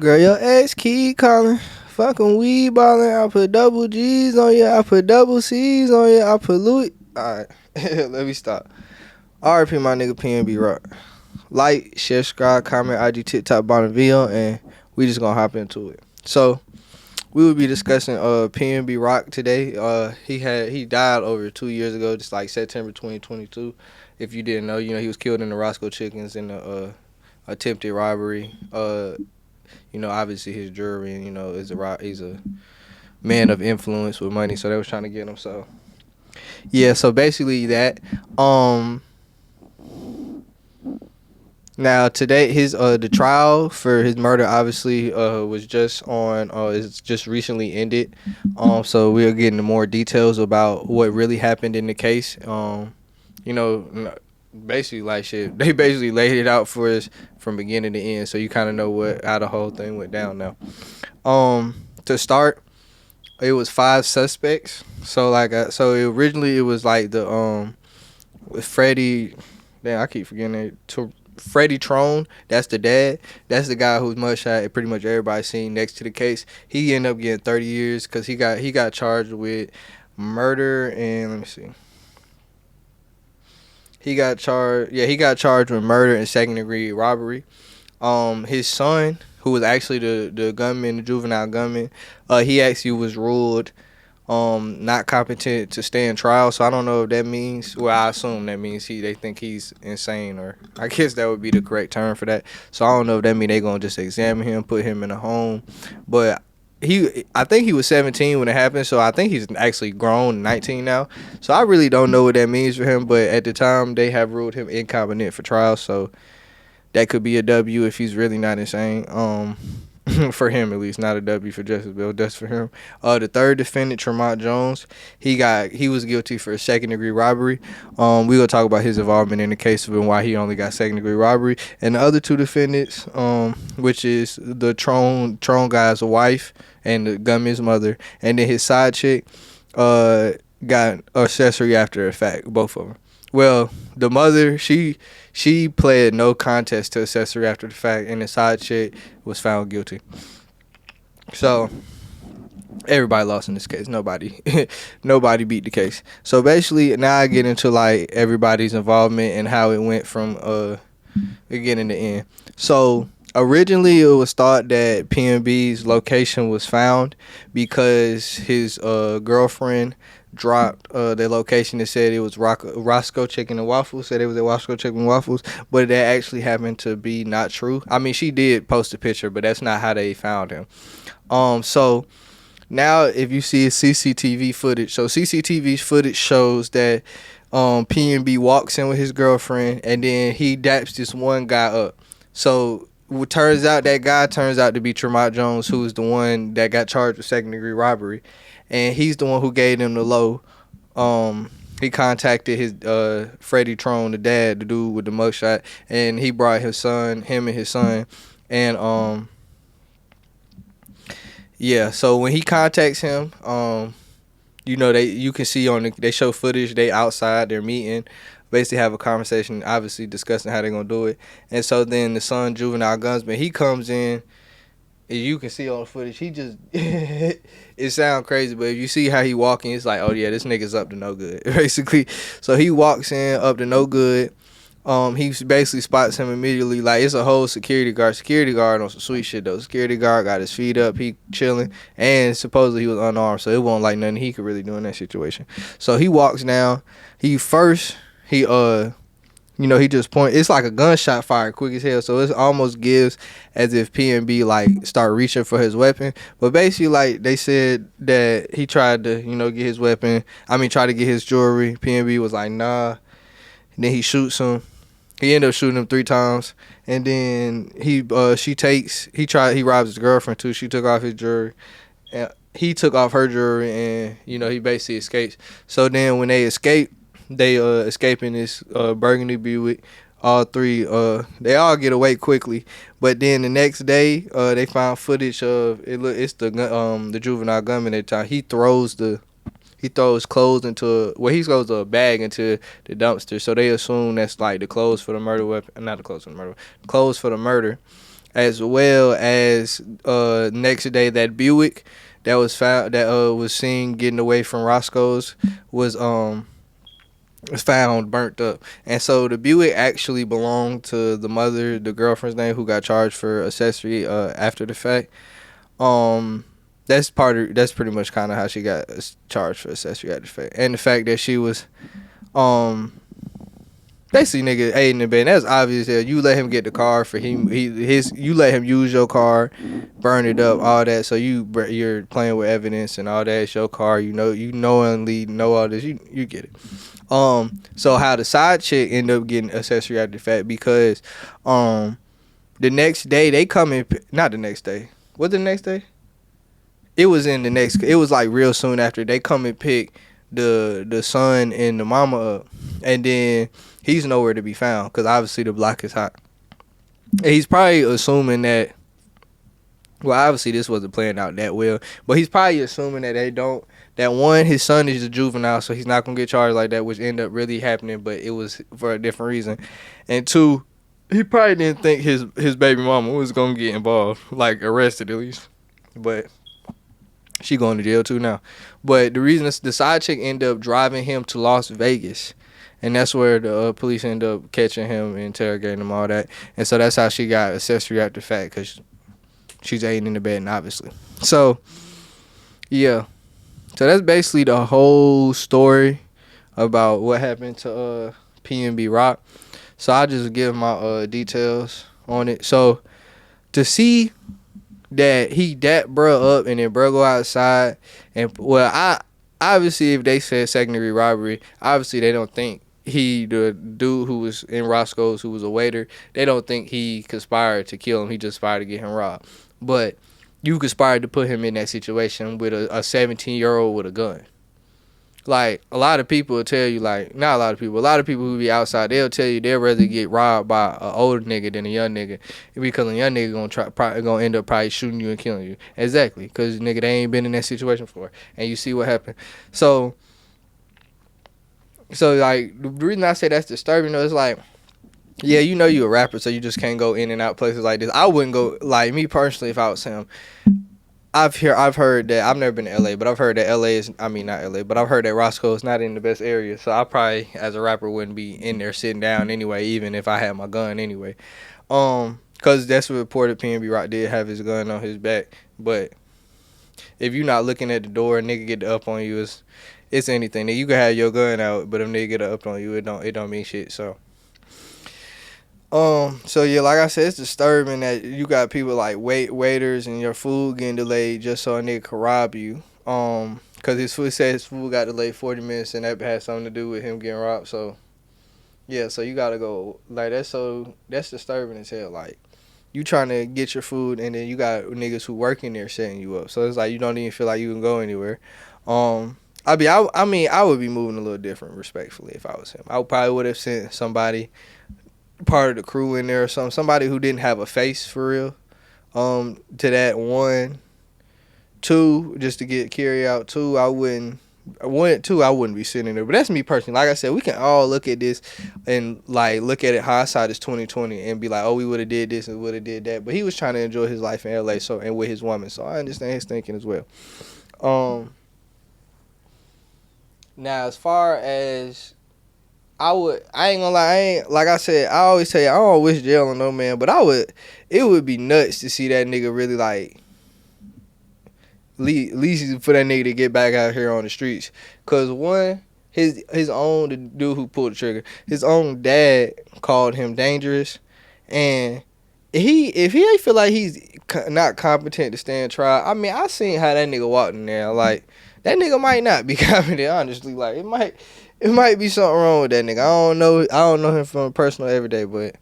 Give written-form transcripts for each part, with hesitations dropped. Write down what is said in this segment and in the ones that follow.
Girl, your ex keep calling. Fucking weed ballin'. I put double G's on you. I put double C's on you. I put Louis. Alright, let me stop. RP my nigga PNB Rock. Like, share, subscribe, comment, IG, TikTok, bottom video, and we just gonna hop into it. So, we will be discussing PNB Rock today. He died over 2 years ago, just like September 2022. If you didn't know, he was killed in the Roscoe Chickens in the attempted robbery. Obviously his jury, and he's a man of influence with money, so they was trying to get him. So yeah, so basically that. Now today the trial for his murder obviously was just on it's just recently ended. So we'll get into more details about what really happened in the case. Basically like shit. They basically laid it out for us from beginning to end, so you kind of know how the whole thing went down now. To start, it was 5 suspects. So originally it was like the with Freddie. Damn, I keep forgetting it. Freddie Trone, that's the dad. That's the guy whose mugshot pretty much everybody seen next to the case. He ended up getting 30 years because he got charged with murder and let me see. He got charged with murder and second-degree robbery. His son, who was actually the gunman, the juvenile gunman, he actually was ruled not competent to stand trial. So I don't know if that means. Well, I assume that means they think he's insane, or I guess that would be the correct term for that. So I don't know if that means they gonna just examine him, put him in a home, but. I think he was 17 when it happened, so I think he's actually grown, 19 now. So I really don't know what that means for him, but at the time they have ruled him incompetent for trial, so that could be a W if he's really not insane. For him at least, not a W for Justice Bill. That's for him. The third defendant, Tremont Jones, he was guilty for second-degree robbery. We gonna talk about his involvement in the case and why he only got second-degree robbery. And the other 2 defendants, which is the Trone guy's wife and the gunman's mother, and then his side chick, got accessory after the fact, both of them. Well, the mother, she pled no contest to accessory after the fact, and the side chick was found guilty. So everybody lost in this case. Nobody beat the case. So basically, now I get into like everybody's involvement and how it went from beginning to end. So originally, it was thought that PNB's location was found because his girlfriend dropped their location and said it was Roscoe Chicken and Waffles. Said it was at Roscoe Chicken and Waffles, but that actually happened to be not true. I mean, she did post a picture, but that's not how they found him. So now if you see CCTV footage, so CCTV footage shows that PNB walks in with his girlfriend, and then he daps this one guy up. So it turns out that guy turns out to be Tremont Jones, who is the one that got charged with second-degree robbery. And he's the one who gave them the low. He contacted his Freddie Trone, the dad, the dude with the mugshot, and he brought him and his son. And so when he contacts him, you can see they show footage, they outside, they're meeting, basically have a conversation, obviously discussing how they're gonna do it. And so then the son, juvenile gunsman, he comes in. You can see on the footage, he just it sounds crazy, but if you see how he walking, it's like, oh yeah, this nigga's up to no good, basically. So he walks in up to no good. He basically spots him immediately. Like, it's a whole security guard on some sweet shit though. Security guard got his feet up, he chilling, and supposedly he was unarmed, so it wasn't like nothing he could really do in that situation. So he walks down. He just point. It's like a gunshot fired quick as hell. So it almost gives as if PNB like start reaching for his weapon. But basically, like they said that he tried to, get his weapon. Try to get his jewelry. PNB was like, nah. And then he shoots him. He ended up shooting him 3 times. And then he robs his girlfriend too. She took off his jewelry. And he took off her jewelry, and he basically escapes. So then when they escape. They escape in this burgundy Buick. All 3, they all get away quickly. But then the next day, they found footage of it. It's the juvenile gunman at the time. He throws clothes into he throws a bag into the dumpster. So they assume that's like the clothes for the murder weapon, not the clothes for the murder, clothes for the murder. as well as next day that Buick that was found that was seen getting away from Roscoe's was found burnt up. And so the Buick actually belonged to the mother, the girlfriend's name, who got charged for accessory after the fact. um that's pretty much kind of how she got charged for accessory after the fact, and the fact that she was um basically nigga aiding and abetting. That's obvious. That you let him get the car for you let him use your car, burn it up, all that. So you're playing with evidence and all that. It's your car. You knowingly know all this. You get it. So how the side chick ended up getting accessory after the fact because the next day they come in, not the next day. What the next day? It was in the next. It was like real soon after they come and pick the son and the mama up, and then he's nowhere to be found because obviously the block is hot. And he's probably assuming that. Well, obviously this wasn't playing out that well, but he's probably assuming that they don't. That one, his son is a juvenile, so he's not gonna get charged like that, which ended up really happening, but it was for a different reason. And two, he probably didn't think his baby mama was gonna get involved, like arrested at least. But she going to jail too now. But the reason is the side chick ended up driving him to Las Vegas, and that's where the police ended up catching him and interrogating him, all that. And so that's how she got accessory after the fact, because she's aiding in the bed, obviously. So yeah, so that's basically the whole story about what happened to PNB Rock. So I'll just give my details on it. So to see that he dat bruh up and then bruh go outside and I obviously if they said second degree robbery, obviously they don't think he, the dude who was in Roscoe's, who was a waiter, they don't think he conspired to kill him. He just conspired to get him robbed. But you conspired to put him in that situation with a 17-year-old with a gun. Like, a lot of people will tell you, like, not a lot of people who be outside, they'll tell you they'd rather get robbed by an older nigga than a young nigga, because a young nigga gonna end up probably shooting you and killing you. Exactly, because nigga, they ain't been in that situation before, and you see what happened. So like, the reason I say that's disturbing though is like, yeah, you know you a rapper, so you just can't go in and out places like this. I wouldn't go, like, me personally, if I was him. I've heard that, I've never been to LA, but I've heard that LA is, I mean not LA, but I've heard that Roscoe is not in the best area. So I probably, as a rapper, wouldn't be in there sitting down anyway, even if I had my gun anyway. Cause that's what reported PNB Rock did have his gun on his back. But if you're not looking at the door, a nigga get up on you, it's anything. You can have your gun out, but if nigga get up on you, it don't mean shit. So yeah, like I said, it's disturbing that you got people like waiters and your food getting delayed just so a nigga can rob you. Cause his food got delayed 40 minutes and that had something to do with him getting robbed. So yeah, so you gotta go, like, that's disturbing as hell. Like, you trying to get your food and then you got niggas who work in there setting you up. So it's like you don't even feel like you can go anywhere. I mean, I would be moving a little different, respectfully, if I was him. I probably would have sent somebody, part of the crew in there or somebody who didn't have a face for real, to that. 1, 2, just to get carry out. 2, I wouldn't be sitting there. But that's me personally. Like I said, we can all look at this and like look at it hindsight is 2020 and be like, oh, we would have did this and would have did that. But he was trying to enjoy his life in LA, so, and with his woman, so I understand his thinking as well. Now as far as I ain't gonna lie, like I said, I always tell you, I don't wish jail on no man, but it would be nuts to see that nigga really, like, at least for that nigga to get back out here on the streets. Cause one, his own, the dude who pulled the trigger, his own dad called him dangerous, and if he ain't feel like he's not competent to stand trial, I mean, I seen how that nigga walked in there, like, that nigga might not be competent, honestly. Like, it might be something wrong with that nigga. I don't know him from personal everyday, but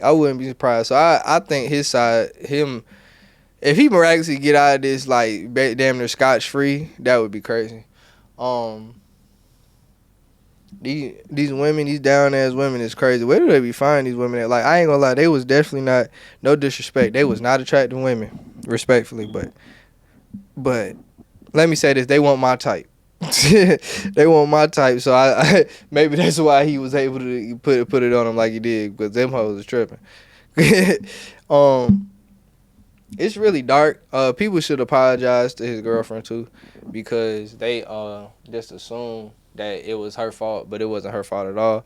I wouldn't be surprised. So I think his side, him, if he miraculously get out of this like damn near scotch free, that would be crazy. These women, these down ass women is crazy. Where do they be finding these women at? Like, I ain't gonna lie, they was definitely not, no disrespect, they was not attractive women, respectfully, but let me say this, they want my type. They want my type, so I maybe that's why he was able to put it on him like he did, because them hoes is tripping. it's really dark. People should apologize to his girlfriend too, because they just assumed that it was her fault, but it wasn't her fault at all.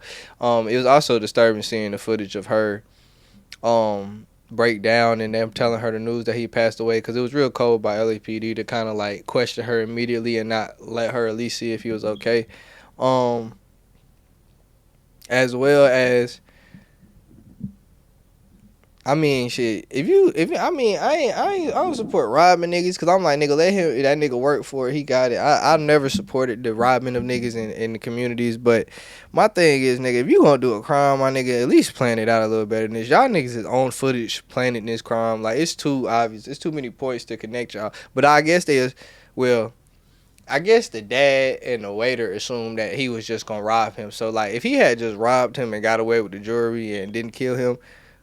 It was also disturbing seeing the footage of her break down and them telling her the news that he passed away, because it was real cold by LAPD to kind of like question her immediately and not let her at least see if he was okay. Um, as well as, I mean, shit. I mean, I don't support robbing niggas, because I'm like, nigga, let him, that nigga work for it. He got it. I never supported the robbing of niggas in the communities, but my thing is, nigga, if you gonna do a crime, my nigga, at least plan it out a little better than this. Y'all niggas is on footage planning this crime. Like, it's too obvious. It's too many points to connect y'all. But I guess well, I guess the dad and the waiter assumed that he was just gonna rob him. So like, if he had just robbed him and got away with the jewelry and didn't kill him,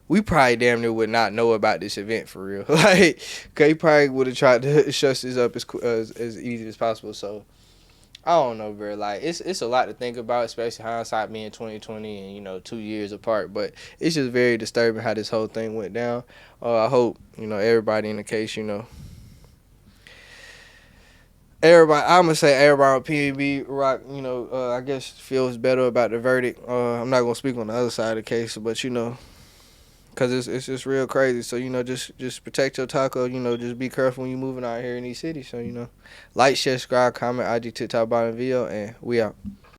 we probably damn near would not know about this event for real. Like, cause he probably would have tried to shut this up as easy as possible. So I don't know, bro. Like, it's a lot to think about, especially hindsight being 2020 and 2 years apart. But it's just very disturbing how this whole thing went down. I hope everybody in the case, everybody, I'm gonna say everybody on PNB rock, I guess feels better about the verdict. I'm not gonna speak on the other side of the case, but cause it's just real crazy. So just protect your taco. Just be careful when you moving out here in these cities. So like, share, subscribe, comment, IG, TikTok, bottom video, and we out.